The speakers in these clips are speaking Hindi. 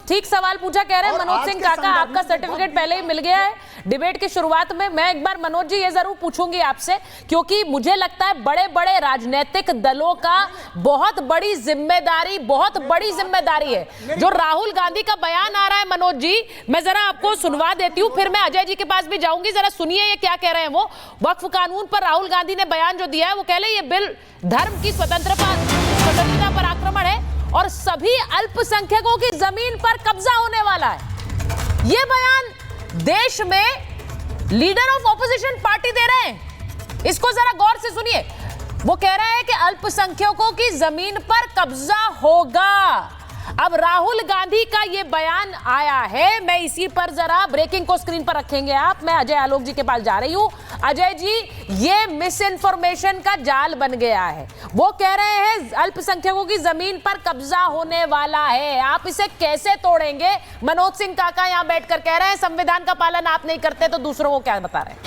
ठीक सवाल पूछा, कह रहे हैं मनोज सिंह काका आपका सर्टिफिकेट पहले ही मिल गया है डिबेट की शुरुआत में। मैं एक बार मनोज जी ये जरूर पूछूंगी आपसे, क्योंकि मुझे लगता है बड़े बड़े राजनीतिक दलों का बहुत बड़ी जिम्मेदारी है। जो राहुल गांधी का बयान आ रहा है मनोज जी, मैं जरा आपको सुनवा देती हूं, फिर मैं अजय जी के पास भी जाऊंगी। जरा सुनिए ये क्या कह रहे हैं। वो वक्फ कानून पर राहुल गांधी ने बयान जो दिया है, वो कह रहे हैं ये बिल धर्म की स्वतंत्रता पर आक्रमण है और सभी अल्पसंख्यकों की जमीन पर कब्जा होने वाला है। यह बयान देश में लीडर ऑफ ऑपोजिशन पार्टी दे रहे हैं। इसको जरा गौर से सुनिए। वो कह रहे हैं कि अल्पसंख्यकों की जमीन पर कब्जा होगा। अब राहुल गांधी का यह बयान आया है, मैं इसी पर जरा ब्रेकिंग को स्क्रीन पर रखेंगे आप। मैं अजय आलोक जी के पास जा रही हूं। अजय जी, ये मिस इन्फॉर्मेशन का जाल बन गया है। वो कह रहे हैं अल्पसंख्यकों की जमीन पर कब्जा होने वाला है, आप इसे कैसे तोड़ेंगे? मनोज सिंह काका यहां बैठकर कह रहे हैं संविधान का पालन आप नहीं करते, तो दूसरों को क्या बता रहे हैं?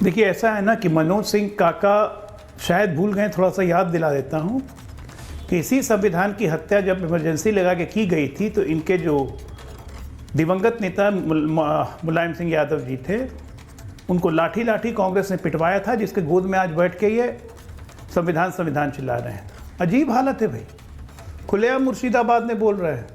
देखिए, ऐसा है ना कि मनोज सिंह काका शायद भूल गए, थोड़ा सा याद दिला देता हूं कि इसी संविधान की हत्या जब इमरजेंसी लगा के की गई थी, तो इनके जो दिवंगत नेता मुलायम सिंह यादव जी थे, उनको लाठी लाठी कांग्रेस ने पिटवाया था, जिसके गोद में आज बैठ के ये संविधान चिल्ला रहे हैं। अजीब हालत है भाई। खुलेआम मुर्शिदाबाद में बोल रहे हैं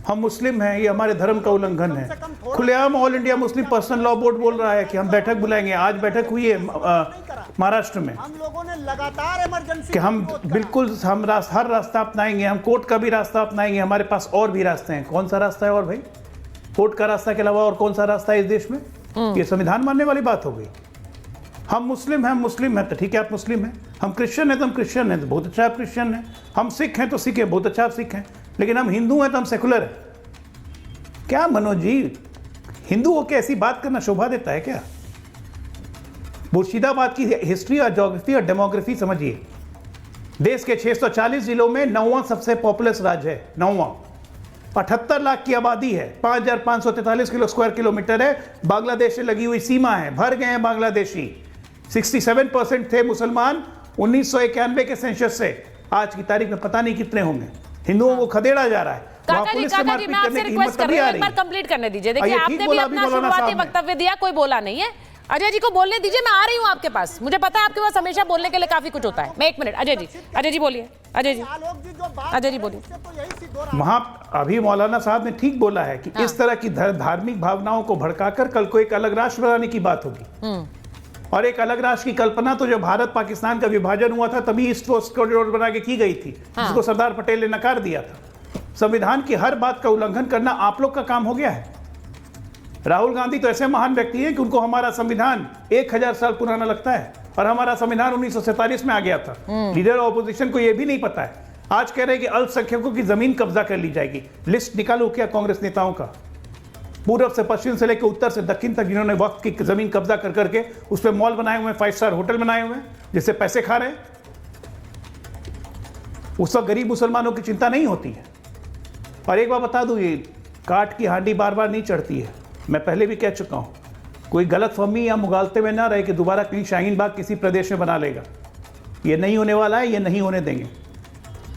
हम मुस्लिम हैं, ये हमारे धर्म का उल्लंघन है। खुलेआम all India Muslim personal law board बोल रहा है कि हम बैठक बुलाएंगे। आज बैठक हुई है महाराष्ट्र में, हम लोगों ने लगातार इमरजेंसी कि हम बिल्कुल हर रास्ता अपनाएंगे, हम कोर्ट का भी रास्ता अपनाएंगे, हमारे पास और भी रास्ते हैं। कौन सा रास्ता है और भाई? कोर्ट का रास्ता के अलावा और कौन सा रास्ता है इस देश में? ये संविधान मानने वाली बात हो गई। हम मुस्लिम हैं तो ठीक है, आप मुस्लिम हैं। हम क्रिश्चियन हैं तो हम क्रिश्चियन हैं, तो बहुत अच्छा आप क्रिश्चियन हैं। हम सिख हैं तो सिख हैं, बहुत अच्छा आप सिख हैं। लेकिन हम हिंदू हैं तो हम सेकुलर हैं। क्या मनोज जी, हिंदू होकर ऐसी बात करना शोभा देता है क्या? मुर्शिदाबाद की हिस्ट्री और ज्योग्राफी और डेमोग्राफी समझिए। देश के 640 जिलों में 9वां सबसे पॉपुलस राज्य है, 9वां। 78 लाख की आबादी है, 5543 स्क्वायर किलोमीटर है। बांग्लादेश से लगी हुई सीमा है, भर गए हैं बांग्लादेशी। 67% थे मुसलमान 1991 के सेंसस से। आज की तारीख में पता नहीं कितने होंगे। हिंदुओं को खदेड़ा जा रहा है। काका जी, मैं आपसे रिक्वेस्ट कर रही हूं, एक बार कंप्लीट करने दीजिए। देखिए, आपने भी अपना शुरुआती वक्तव्य दिया, कोई बोला नहीं है। अजय जी को बोलने दीजिए, मैं आ रही हूं आपके पास। मुझे पता है आपके पास हमेशा बोलने के लिए काफी कुछ होता है। मैं 1 मिनट, अजय जी बोलिए। अजय जी बोलिए। वहां अभी मौलाना साहब ने ठीक बोला है कि इस तरह की धार्मिक भावनाओं को भड़काकर कल को एक अलग राष्ट्र बनाने की बात होगी। और एक अलग राष्ट्र की कल्पना तो जब भारत पाकिस्तान का विभाजन हुआ था, तभी ईस्ट वेस्ट कॉरिडोर बना के की गई थी, जिसको सरदार पटेल ने नकार दिया था। संविधान की हर बात का उल्लंघन करना आप लोग का काम हो गया है। राहुल गांधी तो ऐसे महान व्यक्ति हैं कि उनको हमारा संविधान 1000 साल पुराना लगता है, और हमारा संविधान 1947 में आ गया था। लीडर ऑपोजिशन को यह भी नहीं पता है। आज कह रहे हैं कि अल्पसंख्यकों की जमीन कब्जा कर ली जाएगी। लिस्ट निकालो क्या कांग्रेस नेताओं का, पूर्व से पश्चिम से लेकर उत्तर से दक्षिण तक, जिन्होंने वक्त की जमीन कब्जा कर करके उस पर मॉल बनाए हुए हैं, 5 स्टार होटल बनाए हुए हैं, जिससे पैसे खा रहे हैं। उस वक्त गरीब मुसलमानों की चिंता नहीं होती है। और एक बात बता दूं, ये काट की हांडी बार बार नहीं चढ़ती है। मैं पहले भी कह चुका हूं, कोई गलतफहमी या मुगालते में ना रहे कि दोबारा कहीं शाहीन बाग किसी प्रदेश में बना लेगा। ये नहीं होने वाला है, ये नहीं होने देंगे।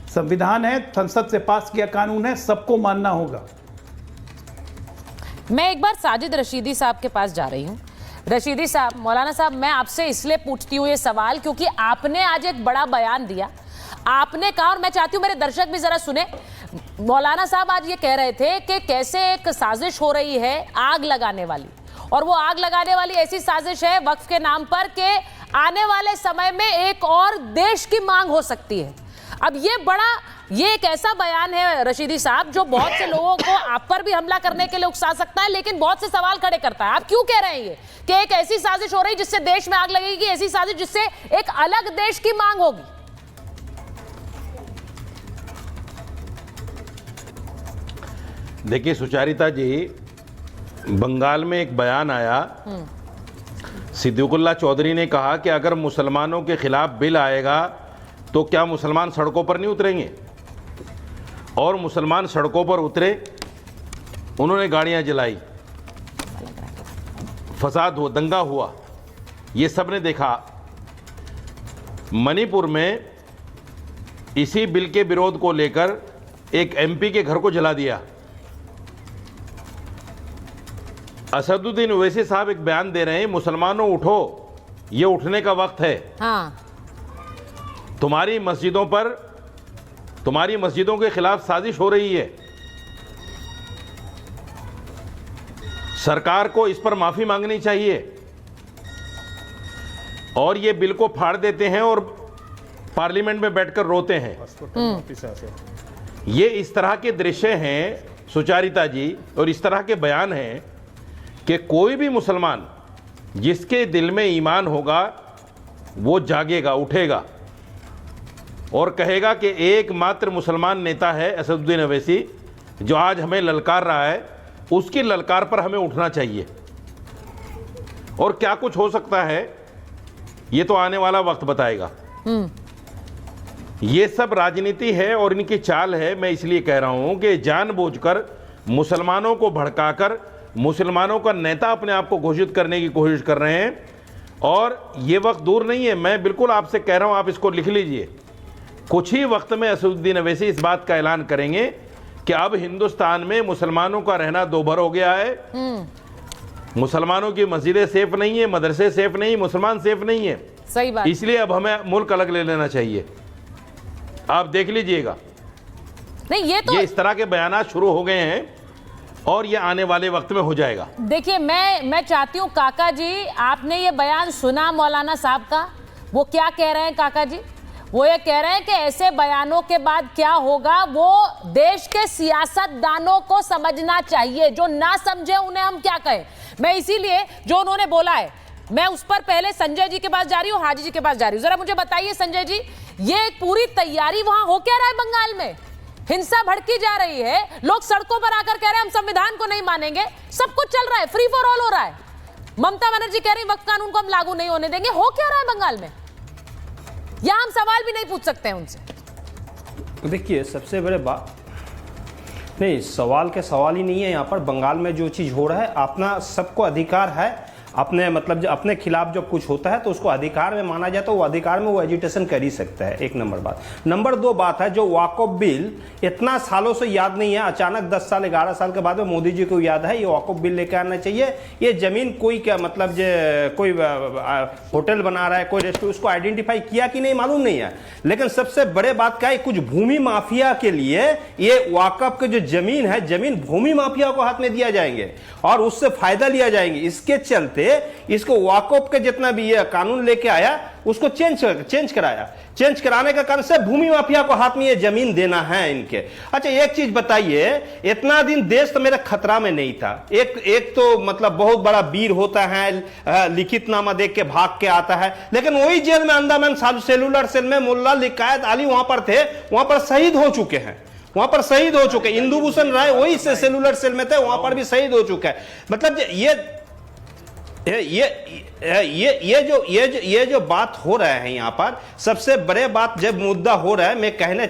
संविधान है, संसद से पास किया कानून है, सबको मानना होगा। मैं एक बार साजिद रशीदी साहब के पास जा रही हूं। रशीदी साहब, मौलाना साहब, मैं आपसे इसलिए पूछती हूँ ये सवाल क्योंकि आपने आज एक बड़ा बयान दिया। आपने कहा, और मैं चाहती हूं मेरे दर्शक भी जरा सुने, मौलाना साहब आज ये कह रहे थे कि कैसे एक साजिश हो रही है आग लगाने वाली, और वो आग लगाने वाली ऐसी साजिश है वक्फ के नाम पर कि आने वाले समय में एक और देश की मांग हो सकती है। अब ये एक ऐसा बयान है रशीदी साहब जो बहुत से लोगों को आप पर भी हमला करने के लिए उकसा सकता है, लेकिन बहुत से सवाल खड़े करता है। आप क्यों कह रहे हैं ये कि एक ऐसी साजिश हो रही जिससे देश में आग लगेगी, ऐसी साजिश जिससे एक अलग देश की मांग होगी? देखिए सुचारिता जी, बंगाल में एक बयान आया, सिद्दीकुल्लाह चौधरी ने कहा कि अगर मुसलमानों के खिलाफ बिल आएगा तो क्या मुसलमान सड़कों पर नहीं उतरेंगे? और मुसलमान सड़कों पर उतरे, उन्होंने गाड़ियां जलाई, फसाद हुआ, दंगा हुआ, ये सब ने देखा। मणिपुर में इसी बिल के विरोध को लेकर एक एमपी के घर को जला दिया। असदुद्दीन ओवैसी साहब एक बयान दे रहे हैं, मुसलमानों उठो, ये उठने का वक्त है। हाँ। तुम्हारी मस्जिदों के खिलाफ साजिश हो रही है। सरकार को इस पर माफी मांगनी चाहिए। और ये बिल को फाड़ देते हैं और पार्लियामेंट में बैठकर रोते हैं। ये इस तरह के दृश्य हैं सुचारिता जी, और इस तरह के बयान हैं कि कोई भी मुसलमान जिसके दिल में ईमान होगा वो जागेगा, उठेगा और कहेगा कि एकमात्र मुसलमान नेता है असदुद्दीन ओवैसी जो आज हमें ललकार रहा है, उसकी ललकार पर हमें उठना चाहिए। और क्या कुछ हो सकता है ये तो आने वाला वक्त बताएगा। ये सब राजनीति है और इनकी चाल है। मैं इसलिए कह रहा हूं कि जानबूझकर मुसलमानों को भड़काकर मुसलमानों का नेता अपने आप को घोषित करने की कोशिश कर रहे हैं। और ये वक्त दूर नहीं है, मैं बिल्कुल आपसे कह रहा हूं, आप इसको लिख लीजिए। कुछ ही वक्त में असदुद्दीन ओवैसी इस बात का ऐलान करेंगे कि अब हिंदुस्तान में मुसलमानों का रहना दोभर हो गया है। मुसलमानों की मस्जिदें सेफ नहीं है, मदरसे सेफ नहीं, मुसलमान सेफ नहीं है। सही बात। इसलिए अब हमें मुल्क अलग ले लेना चाहिए। आप देख लीजिएगा। नहीं, ये इस तरह के बयानात शुरू हो गए हैं और ये आने वाले वक्त में हो जाएगा। देखिए, मैं चाहती हूं काका जी, आपने ये बयान सुना मौलाना साहब का? वो क्या कह रहे हैं काका जी? वो ये कह रहे हैं कि ऐसे बयानों के बाद क्या होगा वो देश के सियासतदानों को समझना चाहिए। जो ना समझे उन्हें हम क्या कहें। मैं इसीलिए जो उन्होंने बोला है, मैं उस पर पहले संजय जी के पास जा रही हूँ, हाजी जी के पास जा रही हूँ। जरा मुझे बताइए संजय जी, ये एक पूरी तैयारी वहां हो क्या रहा है बंगाल में? हिंसा भड़की जा रही है, लोग सड़कों पर आकर कह रहे हैं हम संविधान को नहीं मानेंगे, सब कुछ चल रहा है, फ्री फॉर ऑल हो रहा है। ममता बनर्जी कह रही वक्त कानून को हम लागू नहीं होने देंगे। हो क्या रहा है बंगाल में? या हम सवाल भी नहीं पूछ सकते हैं उनसे? देखिए, सबसे बड़े बात नहीं, सवाल ही नहीं है। यहाँ पर बंगाल में जो चीज़ हो रहा है, अपना सबको अधिकार है अपने, मतलब जो अपने खिलाफ जब कुछ होता है तो उसको अधिकार में माना जाए तो वो अधिकार में वो एजिटेशन कर ही सकता है। एक नंबर बात। नंबर दो बात है, जो वक्फ बिल इतना सालों से याद नहीं है, अचानक 10 साल 11 साल के बाद में मोदी जी को याद है ये वक्फ बिल लेकर आना चाहिए। ये जमीन कोई क्या मतलब कोई होटल बना रहा है, कोई रेस्टोरेंट, उसको आइडेंटिफाई किया कि नहीं मालूम नहीं है। लेकिन सबसे बड़े बात क्या है, कुछ भूमि माफिया के लिए ये वक्फ की जो जमीन है, जमीन भूमि माफिया को हाथ में दिया जाएंगे और उससे फायदा लिया जाएंगे। इसके चलते इसको वक्फ के जितना भी ये कानून लेके आया उसको चेंज कराने का कारण से भूमि माफिया को हाथ में ये जमीन देना है इनके। अच्छा, एक चीज बताइए, इतना दिन देश तो मेरा खतरा में नहीं था। एक तो मतलब बहुत बड़ा वीर होता है, लिखित नामा देख के भाग के आता है, लेकिन वही जेल में अंडमान सेलुलर सेल में मुल्ला लिकायत अली वहां पर थे, वहां पर शहीद हो चुके हैं, वहां पर शहीद हो चुके। इंदु भूषण राय वही से सेलुलर सेल में थे, वहां पर भी शहीद हो चुका है। मतलब ये जो बात हो रहा है यहाँ पर, सबसे बड़े बात जब मुद्दा हो रहा है, मैं कहना